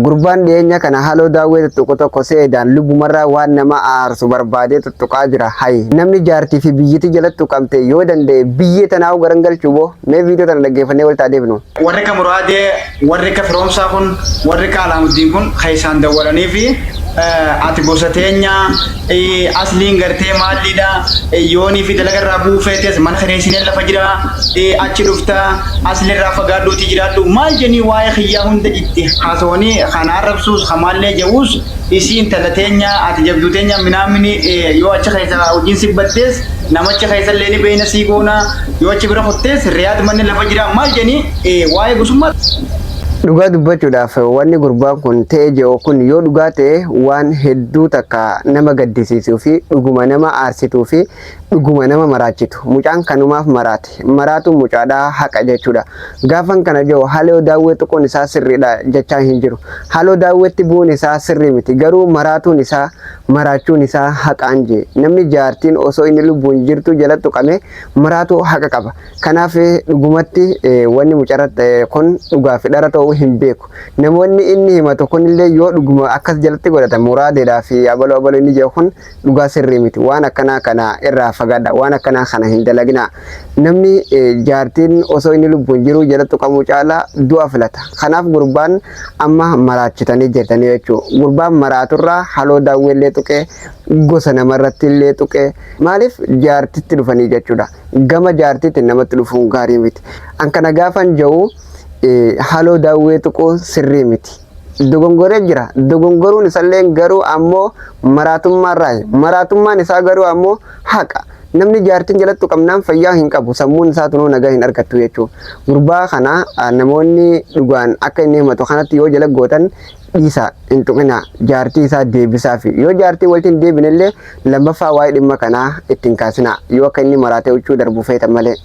gurbaan dhiyeenya kana haaloo daawwee tuttuqu tokko seedaan lubbumarraa waan nama aarsu barbaadee tuttuqaa jira. Hayi namni jaartii fi biyyiti jalatti tuqamte yoo danda'e biyyee tanaa garangalchuu boo mee viidiyoo tana dhaggeeffannee wal taadeefnu. Warri ka muraadee warri ka firoomsaa kun warri ka alaamuddin kun kaysaan dawwalanii fi ati gosa teenya asliin gartee maallidha yoonii fi dalagarraa buufeetes mana kireessineen lafa jira achi dhufta aslirraa fagaadhuuti jiraadhu maal jenii waa'ee xiyyaa hunda itti haasawanii kana arrabsuus kamaallee jawuus isiin tala teenya ati jabduu teenya minaamini yoo achi keessa hojiin sibbattees namachi keessa illee ni beeyna sii goona yoo achi bira kuttees riyaad manni lafa jira maal jenii waa'ee gosummaa. Dhugaa dubbachuudhaaf wanni gurbaan kun ta'ee jiru kun yoo dhugaa ta'e waan hedduu takka nama gaddisiisuu fi dhuguma nama aarsituu fi dhuguma nama maraachitu. Mucaan kanumaaf maraatuun mucaadhaa haqa jechuudha. Gaafan kana jiru haaloo daawwee tuquun isaa sirriidha jechaa hin jiru. Haaloo daawweetti bu'uun isaa sirrii miti garuu maraatuun isaa maraachuun isaa haqaan jee namni jaartiin osoo inni lubbuun jirtu jala tuqame maraatu haqa qaba. Kanaaf dhugumatti wanni mucaratti kun dhugaa fi dhara ta'uu hin beeku. Namoonni inni himatu kunillee yoo dhuguma akkas jalatti godhatan muraadeedhaa fi abaloo inni jiru kun dhugaa sirrii miti. Waan akkanaa kana irraa fagaadha. Waan akkanaa kana hin dalagina. Namni jaartiin osoo inni lubbuun jiru jala tuqamuu caalaa du'a filata. Kanaaf gurbaan amma maraachitanii jirtanii jechuudha. Gurbaan maraaturraa haaloo daawwellee tuqee gosa namarratti illee tuqee maaliif jaartitti dhufanii jechuudha. Gama jaartitti namatti dhufuun gaarii miti. An kana gaafan jiru haaloo daawwee tuquun sirrii miti. Dogongoree jira. Dogongoruun isallee garuu ammoo maraatummaan isaa garuu ammoo haqa. Namni jaartiin jalatti tuqamnaan fayyaa hin qabu. Sammuun isaa tunuu nagaa hin argattu jechuudha. Gurbaa kana namoonni dhugaan akka inni himatu kanatti yoo jala gootan dhiisa hin tuqina jaartii isaa deebisaa fi yoo jaartii walitti hin deebinellee lammaffaa waa'ee dhimma kanaa ittiin kaasina yoo akka inni maraatee huccuu darbu feetan malee.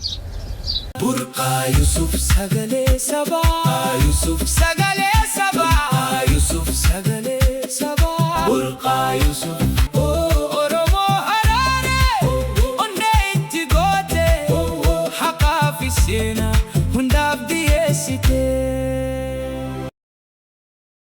Burqaa Yusuf sagalee sabaa Yusuf sagalee.